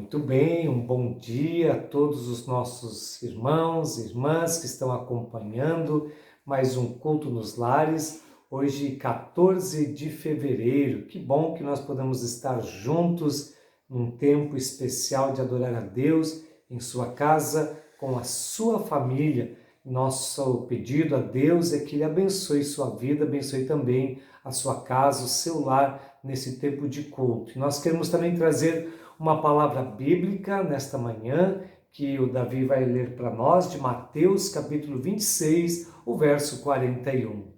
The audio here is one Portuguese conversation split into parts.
Muito bem, um bom dia a todos os nossos irmãos e irmãs que estão acompanhando mais um Culto nos Lares, hoje 14 de fevereiro. Que bom que nós podemos estar juntos num tempo especial de adorar a Deus em sua casa, com a sua família. Nosso pedido a Deus é que Ele abençoe sua vida, abençoe também a sua casa, o seu lar nesse tempo de culto. E nós queremos também trazer uma palavra bíblica nesta manhã, que o Davi vai ler para nós, de Mateus, capítulo 26, o verso 41.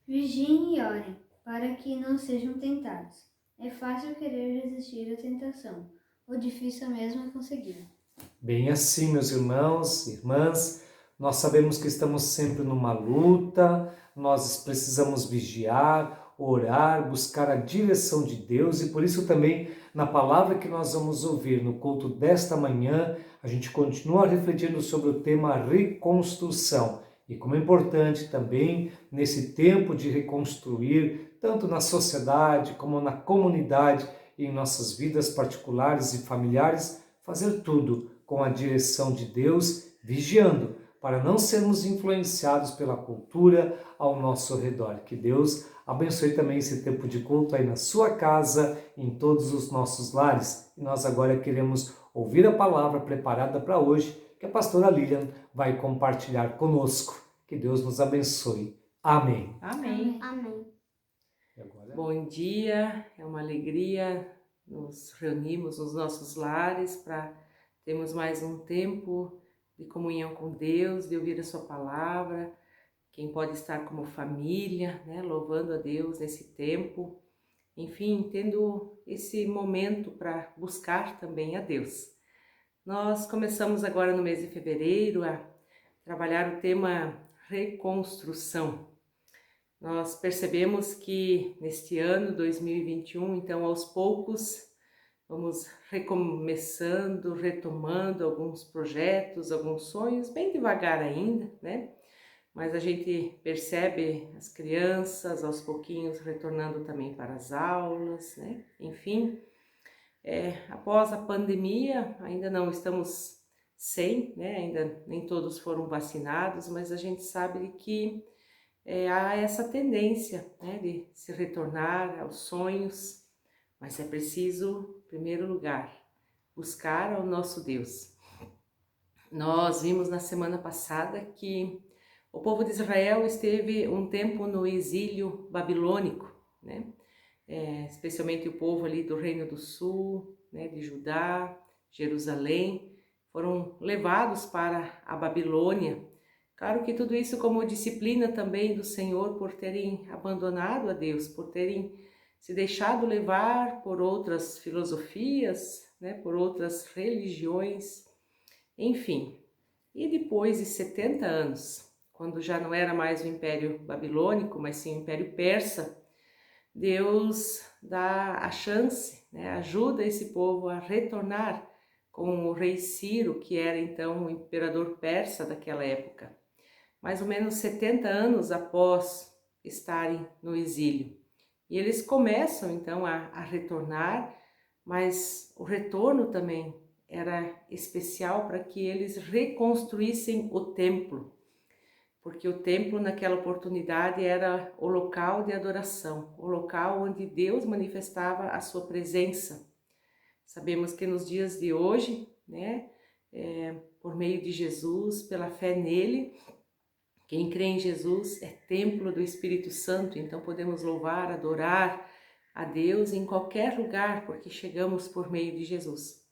Vigiem e orem, para que não sejam tentados. É fácil querer resistir à tentação, o difícil mesmo é conseguir. Bem assim, meus irmãos e irmãs, nós sabemos que estamos sempre numa luta, nós precisamos vigiar, orar, buscar a direção de Deus e por isso também na palavra que nós vamos ouvir no culto desta manhã, a gente continua refletindo sobre o tema reconstrução e como é importante também nesse tempo de reconstruir, tanto na sociedade como na comunidade e em nossas vidas particulares e familiares, fazer tudo com a direção de Deus, vigiando, para não sermos influenciados pela cultura ao nosso redor. Que Deus abençoe também esse tempo de culto aí na sua casa, em todos os nossos lares. E nós agora queremos ouvir a palavra preparada para hoje, que a pastora Lilian vai compartilhar conosco. Que Deus nos abençoe. Amém. Amém. Amém. E agora? Bom dia, é uma alegria nos reunirmos nos nossos lares para termos mais um tempo de comunhão com Deus, de ouvir a sua palavra. Quem pode estar como família, né, louvando a Deus nesse tempo. Enfim, tendo esse momento para buscar também a Deus. Nós começamos agora no mês de fevereiro a trabalhar o tema reconstrução. Nós percebemos que neste ano 2021, então aos poucos, vamos recomeçando, retomando alguns projetos, alguns sonhos, bem devagar ainda, né? Mas a gente percebe as crianças aos pouquinhos retornando também para as aulas, né? Enfim, após a pandemia, ainda não estamos sem, né? Ainda nem todos foram vacinados, mas a gente sabe que há essa tendência, né, de se retornar aos sonhos, mas é preciso, em primeiro lugar, buscar ao nosso Deus. Nós vimos na semana passada que o povo de Israel esteve um tempo no exílio babilônico, né? Especialmente o povo ali do Reino do Sul, né, de Judá, Jerusalém, foram levados para a Babilônia. Claro que tudo isso como disciplina também do Senhor por terem abandonado a Deus, por terem se deixado levar por outras filosofias, né, por outras religiões, enfim. E depois de 70 anos, quando já não era mais o Império Babilônico, mas sim o Império Persa, Deus dá a chance, né, ajuda esse povo a retornar com o rei Ciro, que era então o imperador persa daquela época. Mais ou menos 70 anos após estarem no exílio. E eles começam então a retornar, mas o retorno também era especial para que eles reconstruíssem o templo, porque o templo naquela oportunidade era o local de adoração, o local onde Deus manifestava a sua presença. Sabemos que nos dias de hoje, né, por meio de Jesus, pela fé nele, quem crê em Jesus é templo do Espírito Santo, então podemos louvar, adorar a Deus em qualquer lugar, porque chegamos por meio de Jesus.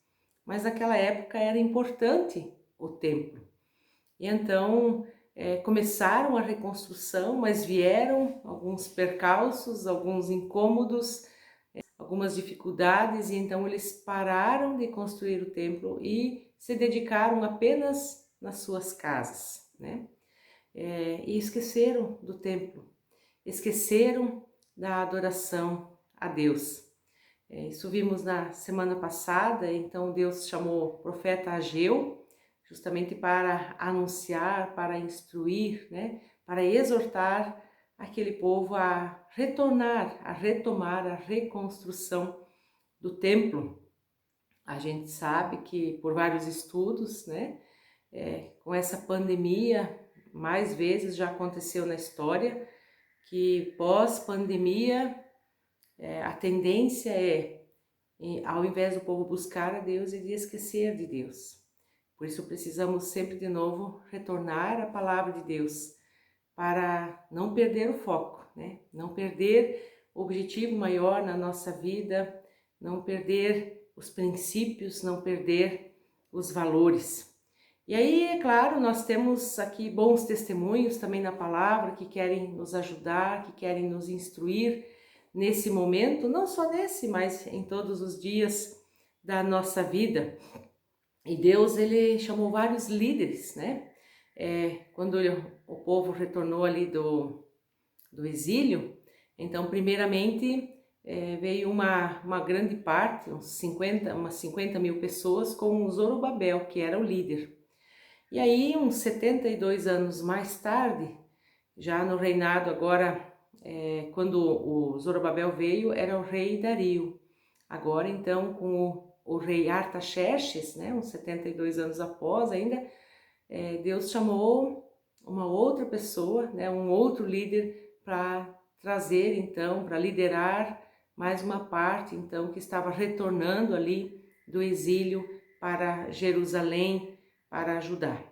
Mas naquela época era importante o templo. E então começaram a reconstrução, mas vieram alguns percalços, alguns incômodos, algumas dificuldades, e então eles pararam de construir o templo e se dedicaram apenas nas suas casas, né? E esqueceram do templo, esqueceram da adoração a Deus. Isso vimos na semana passada, então Deus chamou o profeta Ageu, justamente para anunciar, para instruir, né, para exortar aquele povo a retornar, a retomar a reconstrução do templo. A gente sabe que por vários estudos, né, com essa pandemia, mais vezes já aconteceu na história, que pós-pandemia a tendência ao invés do povo buscar a Deus, de esquecer de Deus. Por isso precisamos sempre de novo retornar à palavra de Deus, para não perder o foco, né? Não perder o objetivo maior na nossa vida, não perder os princípios, não perder os valores. E aí, é claro, nós temos aqui bons testemunhos também na palavra que querem nos ajudar, que querem nos instruir nesse momento, não só nesse, mas em todos os dias da nossa vida. E Deus, ele chamou vários líderes, né? Quando o povo retornou ali do exílio, então, primeiramente, veio uma grande parte, umas 50 mil pessoas, com o Zorobabel, que era o líder. E aí, uns 72 anos mais tarde, já no reinado agora, quando o Zorobabel veio, era o rei Dario. Agora, então, com o rei Artaxerxes, né, uns 72 anos após ainda, Deus chamou uma outra pessoa, né, um outro líder para trazer, então, para liderar mais uma parte, então, que estava retornando ali do exílio para Jerusalém para ajudar.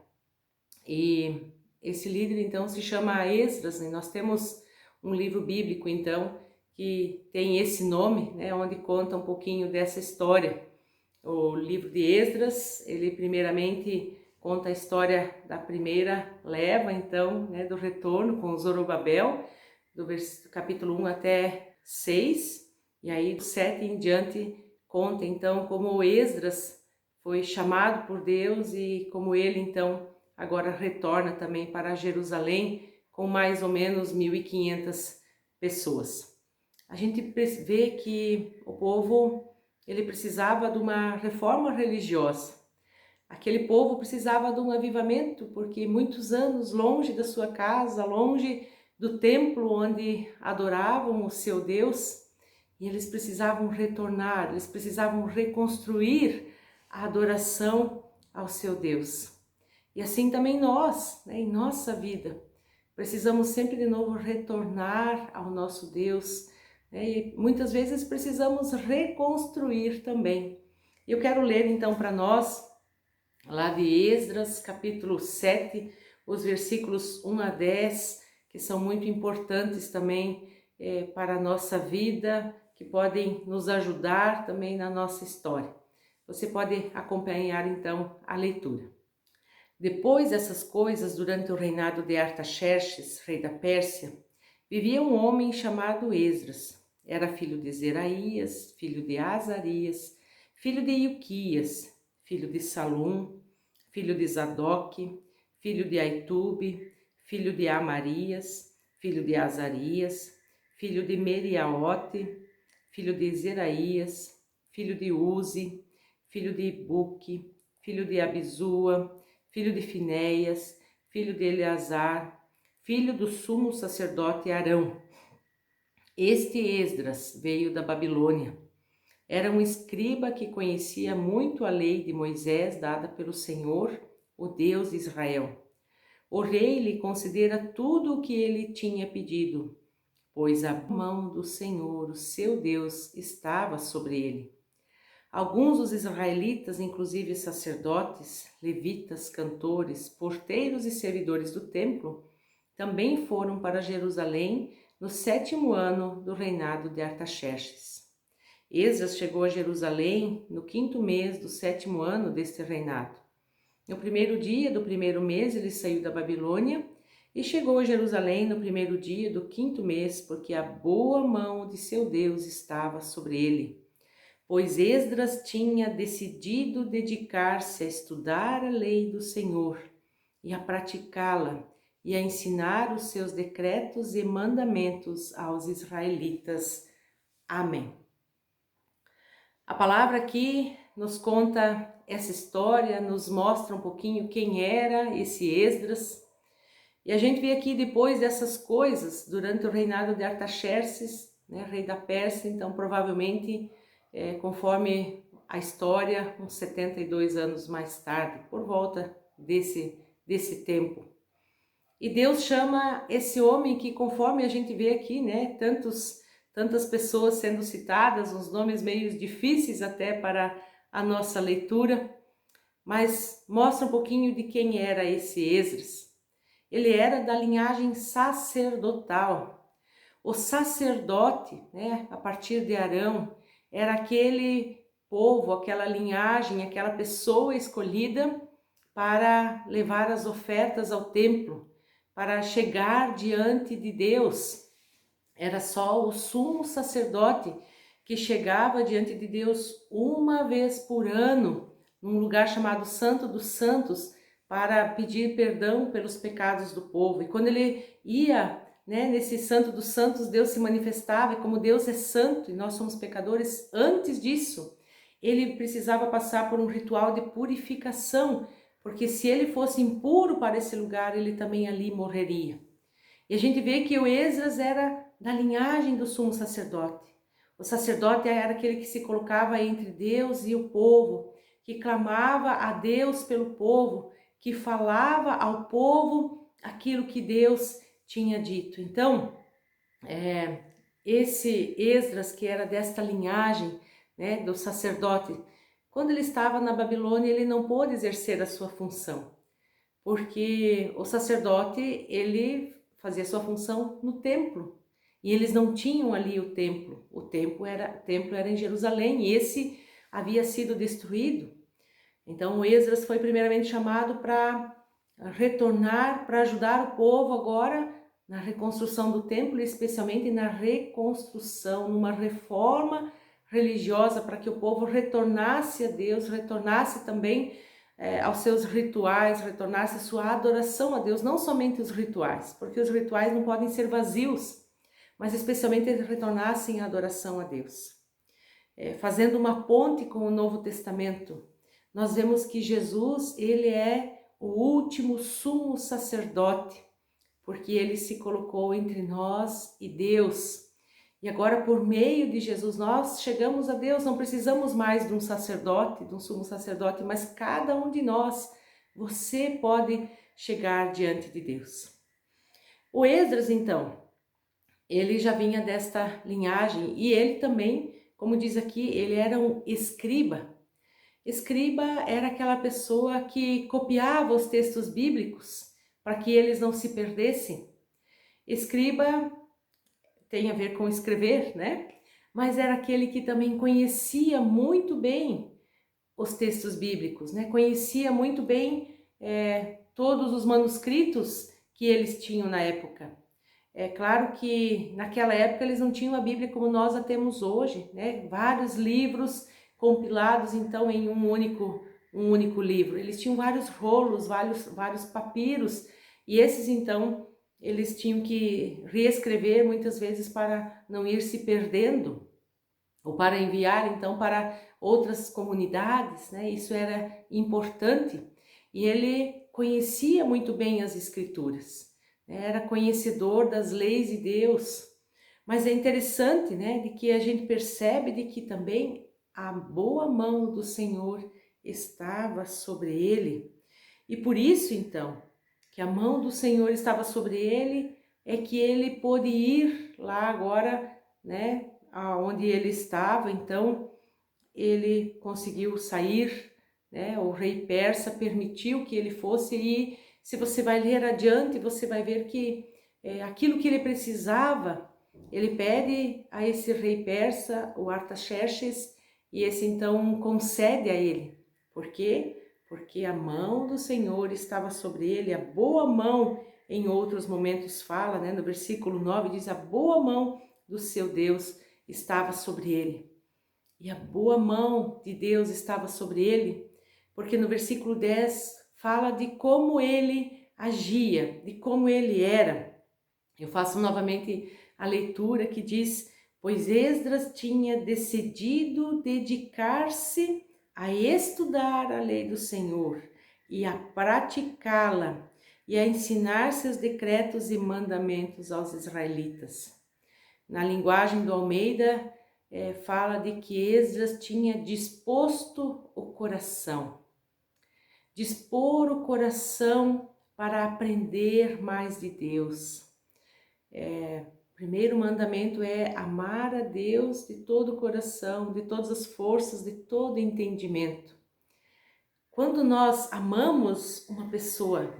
E esse líder, então, se chama Esdras, né? Nós temos um livro bíblico, então, que tem esse nome, né, onde conta um pouquinho dessa história. O livro de Esdras, ele primeiramente conta a história da primeira leva, então, né, do retorno com Zorobabel, do capítulo 1 até 6, e aí do 7 em diante conta, então, como Esdras foi chamado por Deus e como ele, então, agora retorna também para Jerusalém com mais ou menos 1.500 pessoas. A gente vê que o povo, ele precisava de uma reforma religiosa. Aquele povo precisava de um avivamento, porque muitos anos longe da sua casa, longe do templo onde adoravam o seu Deus, e eles precisavam retornar, eles precisavam reconstruir a adoração ao seu Deus. E assim também nós, né, em nossa vida, precisamos sempre de novo retornar ao nosso Deus, né, e muitas vezes precisamos reconstruir também. Eu quero ler então para nós, lá de Esdras, capítulo 7, os versículos 1 a 10, que são muito importantes também para a nossa vida, que podem nos ajudar também na nossa história. Você pode acompanhar então a leitura. Depois dessas coisas, durante o reinado de Artaxerxes, rei da Pérsia, vivia um homem chamado Esdras. Era filho de Zeraías, filho de Azarias, filho de Ilquias, filho de Salum, filho de Zadok, filho de Aitube, filho de Amarias, filho de Azarias, filho de Meriaote, filho de Zeraías, filho de Uzi, filho de Ibuque, filho de Abizua, filho de Finéias, filho de Eleazar, filho do sumo sacerdote Arão. Este Esdras veio da Babilônia. Era um escriba que conhecia muito a lei de Moisés dada pelo Senhor, o Deus de Israel. O rei lhe considera tudo o que ele tinha pedido, pois a mão do Senhor, o seu Deus, estava sobre ele. Alguns dos israelitas, inclusive sacerdotes, levitas, cantores, porteiros e servidores do templo, também foram para Jerusalém no 7º ano do reinado de Artaxerxes. Esdras chegou a Jerusalém no 5º mês do 7º ano deste reinado. No 1º dia do 1º mês ele saiu da Babilônia e chegou a Jerusalém no 1º dia do 5º mês, porque a boa mão de seu Deus estava sobre ele. Pois Esdras tinha decidido dedicar-se a estudar a lei do Senhor e a praticá-la e a ensinar os seus decretos e mandamentos aos israelitas. Amém. A palavra aqui nos conta essa história, nos mostra um pouquinho quem era esse Esdras. E a gente vê aqui depois dessas coisas, durante o reinado de Artaxerxes, né, rei da Pérsia, então provavelmente conforme a história uns 72 anos mais tarde, por volta desse tempo. E Deus chama esse homem que, conforme a gente vê aqui, né, tantas pessoas sendo citadas, uns nomes meio difíceis até para a nossa leitura, mas mostra um pouquinho de quem era esse Esdras. Ele era da linhagem sacerdotal. O sacerdote, né, a partir de Arão, era aquele povo, aquela linhagem, aquela pessoa escolhida para levar as ofertas ao templo, para chegar diante de Deus. Era só o sumo sacerdote que chegava diante de Deus uma vez por ano, num lugar chamado Santo dos Santos, para pedir perdão pelos pecados do povo. E quando ele ia, né, nesse Santo dos Santos, Deus se manifestava, e como Deus é santo e nós somos pecadores, antes disso, ele precisava passar por um ritual de purificação, porque se ele fosse impuro para esse lugar, ele também ali morreria. E a gente vê que o Esdras era da linhagem do sumo sacerdote. O sacerdote era aquele que se colocava entre Deus e o povo, que clamava a Deus pelo povo, que falava ao povo aquilo que Deus tinha dito. Então, esse Esdras, que era desta linhagem, né, do sacerdote, quando ele estava na Babilônia, ele não pôde exercer a sua função, porque o sacerdote, ele fazia sua função no templo, e eles não tinham ali o templo. O templo era em Jerusalém, e esse havia sido destruído. Então o Esdras foi primeiramente chamado para retornar, para ajudar o povo agora na reconstrução do templo, especialmente na reconstrução, numa reforma religiosa, para que o povo retornasse a Deus, retornasse também aos seus rituais, retornasse a sua adoração a Deus, não somente os rituais, porque os rituais não podem ser vazios, mas especialmente eles retornassem à adoração a Deus. Fazendo uma ponte com o Novo Testamento, nós vemos que Jesus, ele é o último sumo sacerdote, porque ele se colocou entre nós e Deus. E agora, por meio de Jesus, nós chegamos a Deus, não precisamos mais de um sacerdote, de um sumo sacerdote, mas cada um de nós, você pode chegar diante de Deus. O Esdras, então, ele já vinha desta linhagem, e ele também, como diz aqui, ele era um escriba. Escriba era aquela pessoa que copiava os textos bíblicos para que eles não se perdessem. Escriba tem a ver com escrever, né? Mas era aquele que também conhecia muito bem os textos bíblicos, né? Conhecia muito bem todos os manuscritos que eles tinham na época. É claro que naquela época eles não tinham a Bíblia como nós a temos hoje, né? Vários livros compilados então em um único livro. Eles tinham vários rolos, vários papiros, e esses então eles tinham que reescrever muitas vezes para não ir se perdendo, ou para enviar então para outras comunidades, né? Isso era importante, e ele conhecia muito bem as Escrituras, né? Era conhecedor das leis de Deus. Mas é interessante, né, de que a gente percebe de que também a boa mão do Senhor estava sobre ele, e por isso então que a mão do Senhor estava sobre ele, é que ele pôde ir lá agora, né, aonde ele estava. Então ele conseguiu sair, né, o rei persa permitiu que ele fosse, e se você vai ler adiante, você vai ver que aquilo que ele precisava, ele pede a esse rei persa, o Artaxerxes, e esse então concede a ele. Por quê? Porque a mão do Senhor estava sobre ele, a boa mão, em outros momentos fala, né, no versículo 9 diz, a boa mão do seu Deus estava sobre ele. E a boa mão de Deus estava sobre ele, porque no versículo 10 fala de como ele agia, de como ele era. Eu faço novamente a leitura que diz, pois Esdras tinha decidido dedicar-se a estudar a lei do Senhor e a praticá-la e a ensinar seus decretos e mandamentos aos israelitas. Na linguagem do Almeida, fala de que Esdras tinha disposto o coração. Dispor o coração para aprender mais de Deus. O primeiro mandamento é amar a Deus de todo o coração, de todas as forças, de todo entendimento. Quando nós amamos uma pessoa,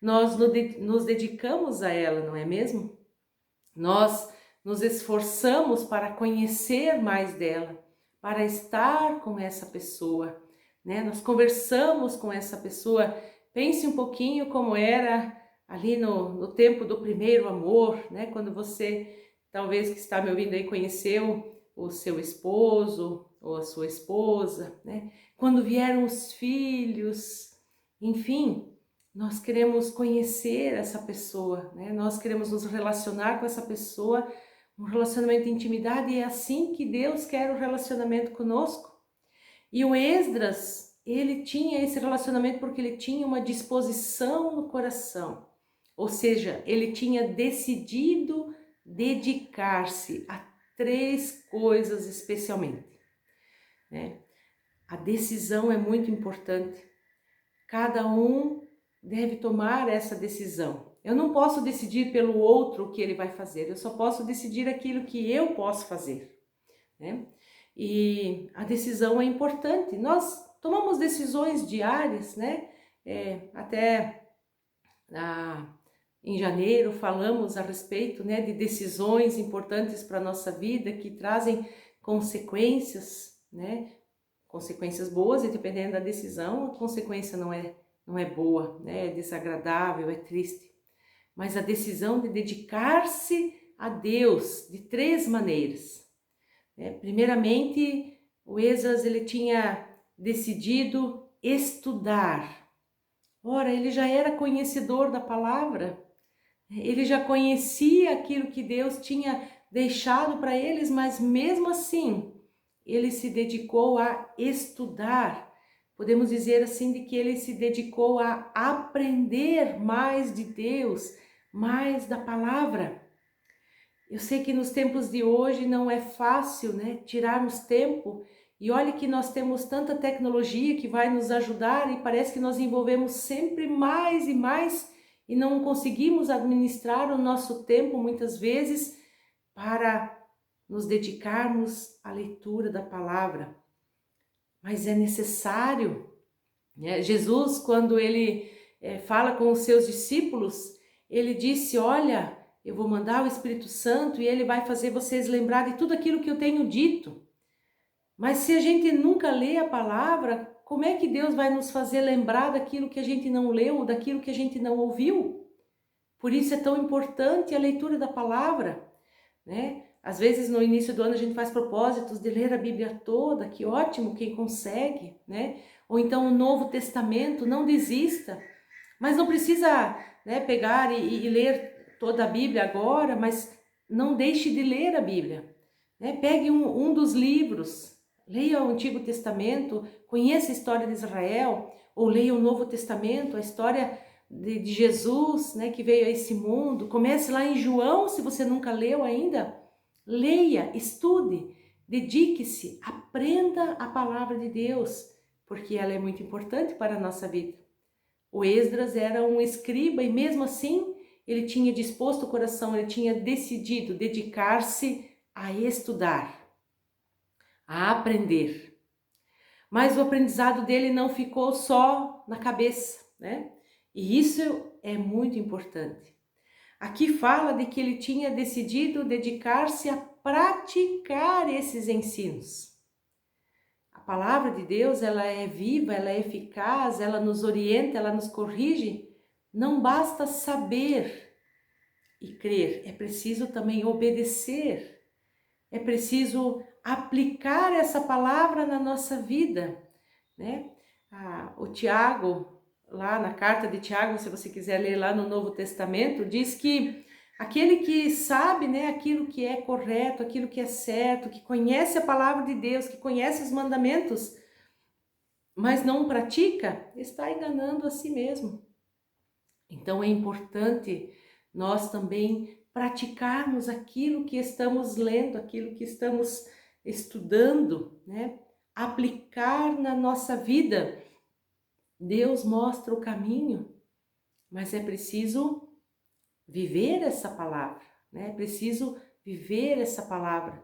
nós nos dedicamos a ela, não é mesmo? Nós nos esforçamos para conhecer mais dela, para estar com essa pessoa, né? Nós conversamos com essa pessoa. Pense um pouquinho como era ali no tempo do primeiro amor, né? Quando você, talvez que está me ouvindo aí, conheceu o seu esposo ou a sua esposa, né? Quando vieram os filhos, enfim, nós queremos conhecer essa pessoa, né? Nós queremos nos relacionar com essa pessoa, um relacionamento de intimidade, e é assim que Deus quer o relacionamento conosco. E o Esdras, ele tinha esse relacionamento porque ele tinha uma disposição no coração, ou seja, ele tinha decidido dedicar-se a 3 coisas especialmente, né? A decisão é muito importante. Cada um deve tomar essa decisão. Eu não posso decidir pelo outro o que ele vai fazer, eu só posso decidir aquilo que eu posso fazer, né? E a decisão é importante. Nós tomamos decisões diárias, né? Até em janeiro falamos a respeito, né, de decisões importantes para a nossa vida que trazem consequências, né? Consequências boas, e dependendo da decisão, a consequência não é boa, né? É desagradável, é triste. Mas a decisão de dedicar-se a Deus de 3 maneiras. Primeiramente, o Esdras, ele tinha decidido estudar. Ora, ele já era conhecedor da palavra, ele já conhecia aquilo que Deus tinha deixado para eles, mas mesmo assim, ele se dedicou a estudar. Podemos dizer assim, de que ele se dedicou a aprender mais de Deus, mais da palavra. Eu sei que nos tempos de hoje não é fácil, né, tirarmos tempo, e olha que nós temos tanta tecnologia que vai nos ajudar e parece que nós envolvemos sempre mais e mais e não conseguimos administrar o nosso tempo muitas vezes para nos dedicarmos à leitura da palavra. Mas é necessário, né? Jesus, quando ele fala com os seus discípulos, ele disse: olha, eu vou mandar o Espírito Santo e ele vai fazer vocês lembrar de tudo aquilo que eu tenho dito. Mas se a gente nunca lê a palavra, como é que Deus vai nos fazer lembrar daquilo que a gente não leu, daquilo que a gente não ouviu? Por isso é tão importante a leitura da palavra, né? Às vezes no início do ano a gente faz propósitos de ler a Bíblia toda, que ótimo quem consegue, né? Ou então o Novo Testamento, não desista. Mas não precisa, né, pegar e ler toda a Bíblia agora, mas não deixe de ler a Bíblia, né? Pegue um dos livros, leia o Antigo Testamento, conheça a história de Israel, ou leia o Novo Testamento, a história de Jesus, né, que veio a esse mundo. Comece lá em João, se você nunca leu ainda. Leia, estude, dedique-se, aprenda a palavra de Deus, porque ela é muito importante para a nossa vida. O Esdras era um escriba e mesmo assim ele tinha disposto o coração, ele tinha decidido dedicar-se a estudar, a aprender. Mas o aprendizado dele não ficou só na cabeça, né? E isso é muito importante. Aqui fala de que ele tinha decidido dedicar-se a praticar esses ensinos. A palavra de Deus, ela é viva, ela é eficaz, ela nos orienta, ela nos corrige. Não basta saber e crer, é preciso também obedecer. É preciso aplicar essa palavra na nossa vida, né? O Tiago, lá na carta de Tiago, se você quiser ler lá no Novo Testamento, diz que aquele que sabe, né, aquilo que é correto, aquilo que é certo, que conhece a palavra de Deus, que conhece os mandamentos, mas não pratica, está enganando a si mesmo. Então é importante nós também praticarmos aquilo que estamos lendo, aquilo que estamos estudando, né, aplicar na nossa vida. Deus mostra o caminho, mas é preciso viver essa palavra, né? É preciso viver essa palavra.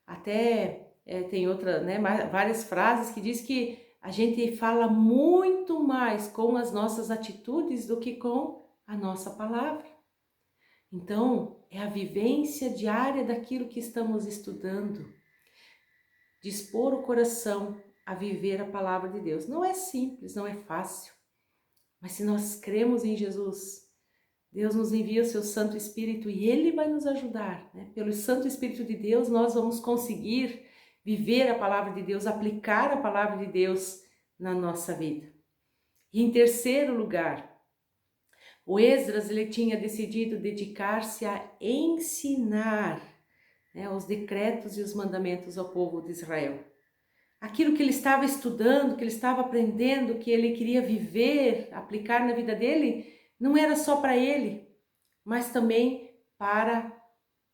Até tem outra, né, várias frases que diz que a gente fala muito mais com as nossas atitudes do que com a nossa palavra. Então, é a vivência diária daquilo que estamos estudando. Dispor o coração a viver a palavra de Deus. Não é simples, não é fácil. Mas se nós cremos em Jesus, Deus nos envia o seu Santo Espírito e Ele vai nos ajudar, né? Pelo Santo Espírito de Deus, nós vamos conseguir viver a palavra de Deus, aplicar a palavra de Deus na nossa vida. E em terceiro lugar, o Esdras, ele tinha decidido dedicar-se a ensinar, né, os decretos e os mandamentos ao povo de Israel. Aquilo que ele estava estudando, que ele estava aprendendo, que ele queria viver, aplicar na vida dele, não era só para ele, mas também para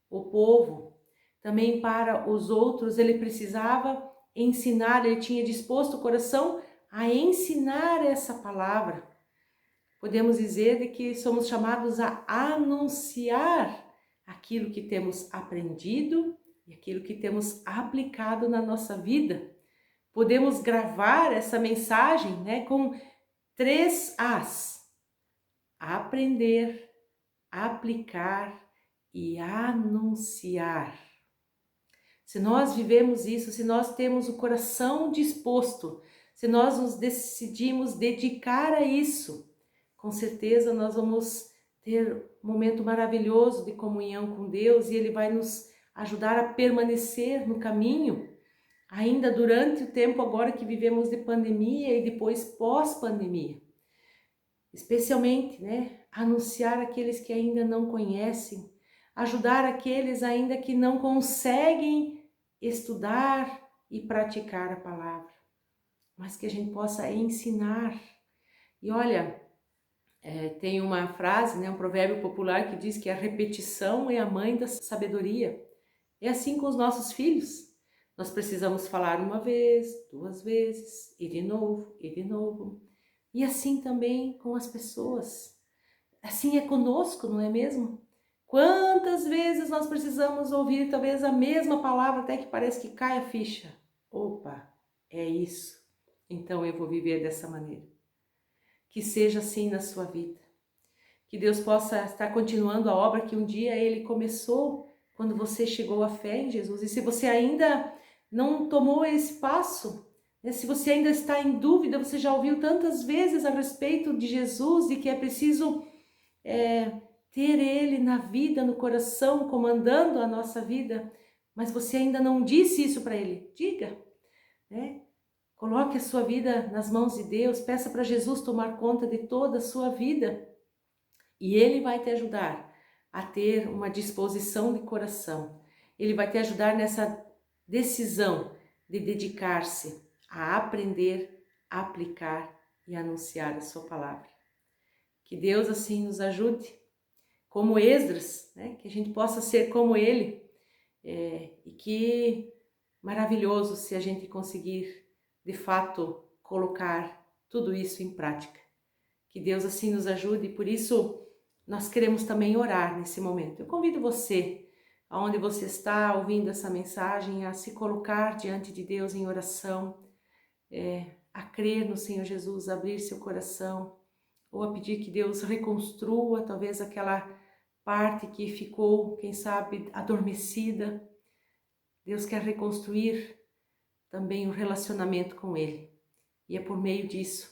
o povo, também para os outros. Ele precisava ensinar, ele tinha disposto o coração a ensinar essa palavra. Podemos dizer de que somos chamados a anunciar aquilo que temos aprendido e aquilo que temos aplicado na nossa vida. Podemos gravar essa mensagem, né, com 3 As: aprender, aplicar e anunciar. Se nós vivemos isso, se nós temos o coração disposto, se nós nos decidimos dedicar a isso, com certeza nós vamos ter um momento maravilhoso de comunhão com Deus e Ele vai nos ajudar a permanecer no caminho, ainda durante o tempo agora que vivemos de pandemia e depois pós-pandemia. Especialmente, né, anunciar aqueles que ainda não conhecem, ajudar aqueles ainda que não conseguem estudar e praticar a palavra, mas que a gente possa ensinar. E olha, tem uma frase, né, um provérbio popular que diz que a repetição é a mãe da sabedoria. É assim com os nossos filhos. Nós precisamos falar uma vez, 2 vezes, e de novo, e de novo. E assim também com as pessoas. Assim é conosco, não é mesmo? Quantas vezes nós precisamos ouvir talvez a mesma palavra até que parece que cai a ficha. Opa, é isso. Então eu vou viver dessa maneira. Que seja assim na sua vida. Que Deus possa estar continuando a obra que um dia Ele começou quando você chegou à fé em Jesus. E se você ainda não tomou esse passo, né, se você ainda está em dúvida, você já ouviu tantas vezes a respeito de Jesus e que é preciso ter Ele na vida, no coração, comandando a nossa vida, mas você ainda não disse isso para Ele. Diga, né? Coloque a sua vida nas mãos de Deus, peça para Jesus tomar conta de toda a sua vida e Ele vai te ajudar a ter uma disposição de coração. Ele vai te ajudar nessa decisão de dedicar-se a aprender, a aplicar e anunciar a sua palavra. Que Deus assim nos ajude, como Esdras, né? Que a gente possa ser como ele, e que maravilhoso se a gente conseguir de fato colocar tudo isso em prática. Que Deus assim nos ajude e por isso nós queremos também orar nesse momento. Eu convido você, aonde você está ouvindo essa mensagem, a se colocar diante de Deus em oração, a crer no Senhor Jesus, abrir seu coração, ou a pedir que Deus reconstrua talvez aquela parte que ficou, quem sabe, adormecida. Deus quer reconstruir também o relacionamento com Ele. E é por meio disso,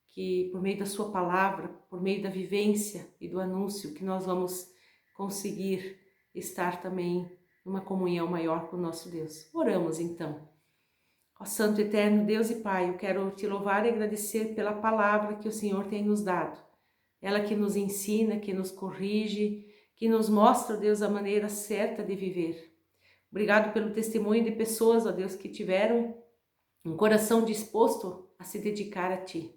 que por meio da sua palavra, por meio da vivência e do anúncio, que nós vamos conseguir estar também numa comunhão maior com o nosso Deus. Oramos então. Ó Santo Eterno Deus e Pai, eu quero te louvar e agradecer pela palavra que o Senhor tem nos dado. Ela que nos ensina, que nos corrige, que nos mostra, Deus, a maneira certa de viver. Obrigado pelo testemunho de pessoas, ó Deus, que tiveram um coração disposto a se dedicar a Ti.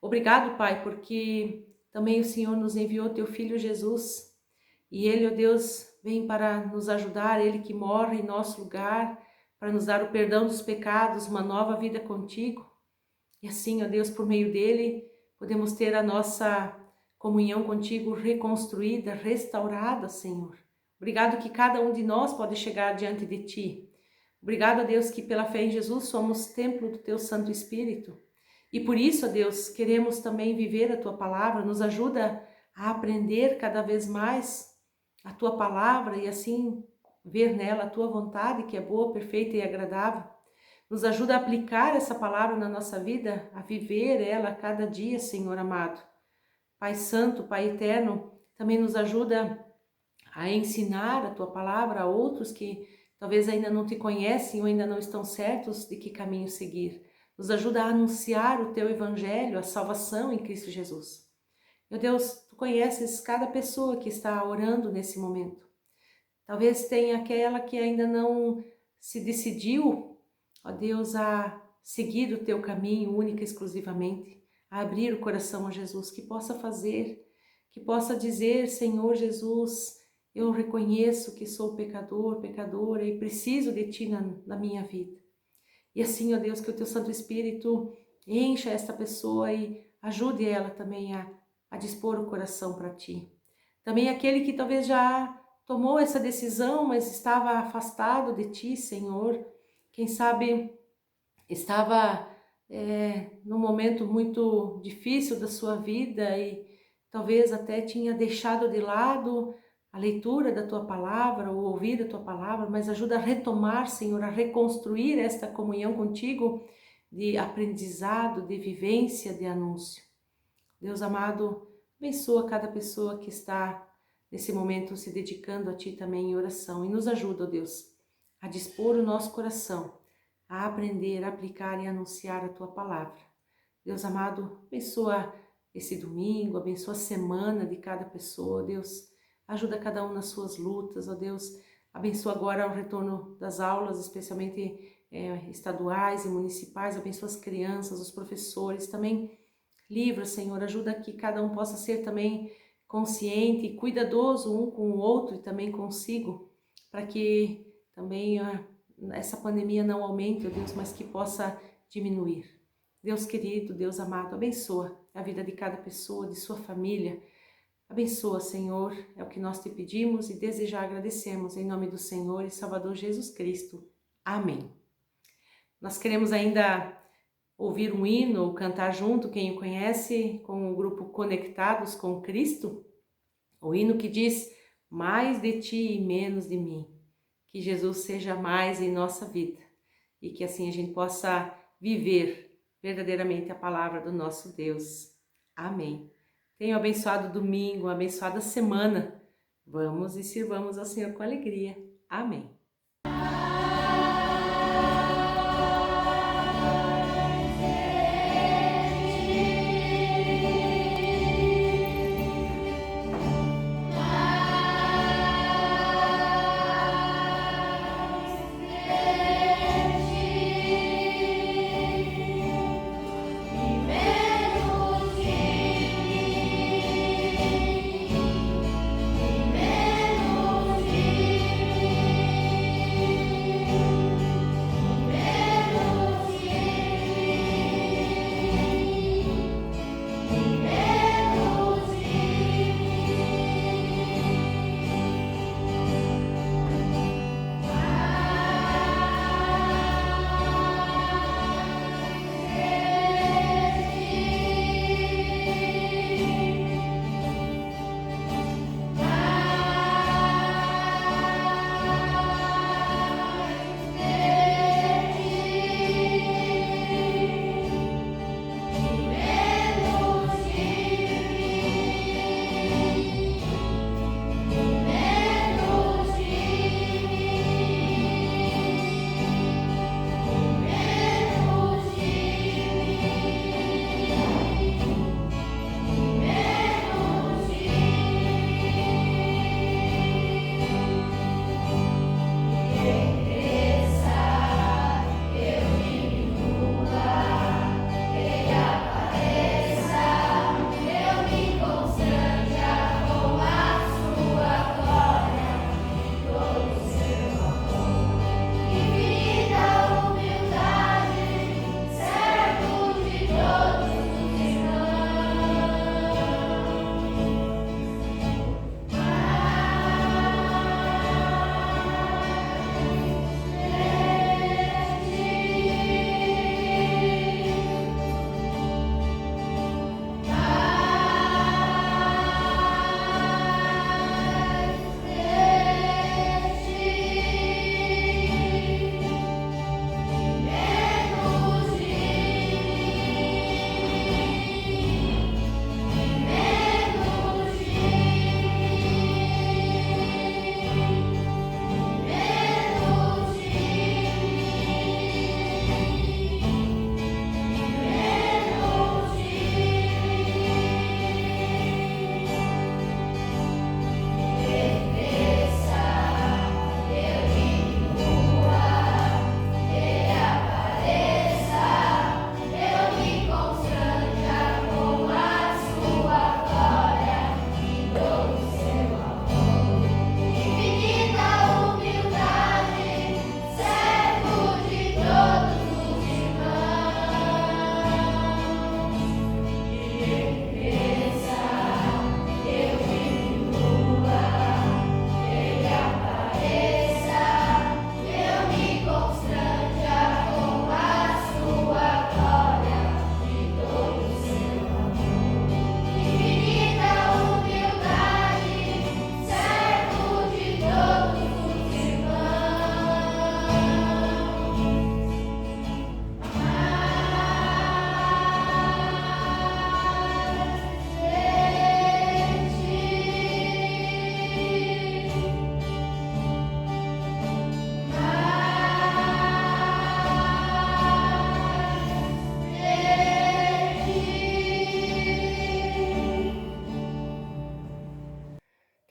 Obrigado, Pai, porque também o Senhor nos enviou Teu Filho Jesus. E Ele, ó Deus, vem para nos ajudar, Ele que morre em nosso lugar, para nos dar o perdão dos pecados, uma nova vida contigo. E assim, ó Deus, por meio dele, podemos ter a nossa comunhão contigo reconstruída, restaurada, Senhor. Obrigado que cada um de nós pode chegar diante de ti. Obrigado, a Deus, que pela fé em Jesus somos templo do teu Santo Espírito. E por isso, ó Deus, queremos também viver a tua palavra. Nos ajuda a aprender cada vez mais a tua palavra e assim ver nela a tua vontade, que é boa, perfeita e agradável. Nos ajuda a aplicar essa palavra na nossa vida, a viver ela a cada dia, Senhor amado. Pai Santo, Pai Eterno, também nos ajuda a ensinar a tua palavra a outros que talvez ainda não te conhecem ou ainda não estão certos de que caminho seguir. Nos ajuda a anunciar o teu evangelho, a salvação em Cristo Jesus. Meu Deus, tu conheces cada pessoa que está orando nesse momento. Talvez tenha aquela que ainda não se decidiu, ó Deus, a seguir o teu caminho única e exclusivamente, a abrir o coração a Jesus, que possa fazer, que possa dizer, Senhor Jesus, eu reconheço que sou pecador, pecadora e preciso de ti na minha vida. E assim, ó Deus, que o teu Santo Espírito encha esta pessoa e ajude ela também a dispor o coração para ti. Também aquele que talvez já tomou essa decisão, mas estava afastado de ti, Senhor. Quem sabe estava num momento muito difícil da sua vida e talvez até tinha deixado de lado a leitura da tua palavra, ou ouvir a tua palavra, mas ajuda a retomar, Senhor, a reconstruir esta comunhão contigo de aprendizado, de vivência, de anúncio. Deus amado, abençoa cada pessoa que está nesse momento se dedicando a ti também em oração e nos ajuda, ó Deus, a dispor o nosso coração, a aprender, a aplicar e anunciar a tua palavra. Deus amado, abençoa esse domingo, abençoa a semana de cada pessoa, Deus. Ajuda cada um nas suas lutas, ó Deus. Abençoa agora o retorno das aulas, especialmente estaduais e municipais. Abençoa as crianças, os professores. Também livra, Senhor. Ajuda que cada um possa ser também consciente e cuidadoso um com o outro e também consigo, para que também essa pandemia não aumente, ó Deus, mas que possa diminuir. Deus querido, Deus amado, abençoa a vida de cada pessoa, de sua família. Abençoa, Senhor, é o que nós te pedimos e desde já agradecemos em nome do Senhor e Salvador Jesus Cristo. Amém. Nós queremos ainda ouvir um hino ou cantar junto, quem o conhece, com o grupo Conectados com Cristo, o hino que diz, mais de ti e menos de mim, que Jesus seja mais em nossa vida e que assim a gente possa viver verdadeiramente a palavra do nosso Deus. Amém. Tenha um abençoado domingo, uma abençoada semana. Vamos e sirvamos ao Senhor com alegria. Amém.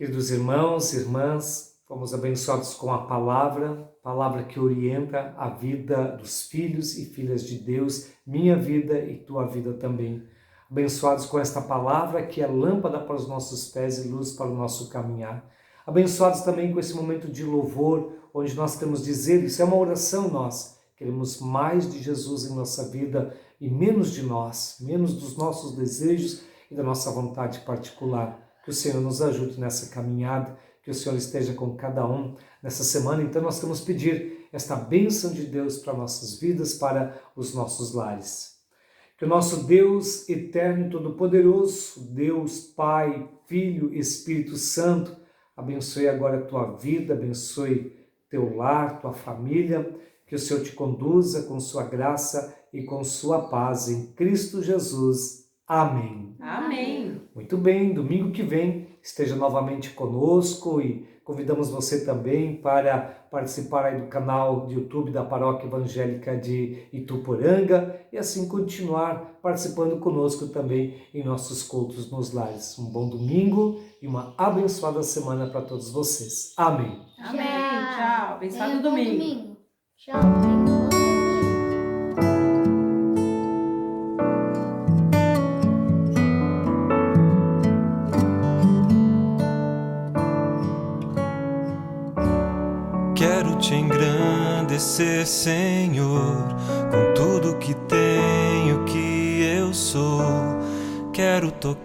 Queridos irmãos e irmãs, fomos abençoados com a palavra que orienta a vida dos filhos e filhas de Deus, minha vida e tua vida também. Abençoados com esta palavra que é lâmpada para os nossos pés e luz para o nosso caminhar. Abençoados também com esse momento de louvor, onde nós queremos dizer, isso é uma oração nossa, queremos mais de Jesus em nossa vida e menos de nós, menos dos nossos desejos e da nossa vontade particular. Que o Senhor nos ajude nessa caminhada, que o Senhor esteja com cada um nessa semana. Então nós queremos pedir esta bênção de Deus para nossas vidas, para os nossos lares. Que o nosso Deus eterno e todo-poderoso, Deus Pai, Filho e Espírito Santo, abençoe agora a tua vida, abençoe teu lar, tua família, que o Senhor te conduza com sua graça e com sua paz em Cristo Jesus. Amém. Amém. Muito bem, domingo que vem esteja novamente conosco e convidamos você também para participar aí do canal de YouTube da Paróquia Evangélica de Ituporanga e assim continuar participando conosco também em nossos cultos nos lares. Um bom domingo e uma abençoada semana para todos vocês. Amém. Amém. Tchau. Abençoado domingo. Tchau. Tenha um bom domingo. Quero te engrandecer, Senhor, com tudo que tenho, que eu sou. Quero tocar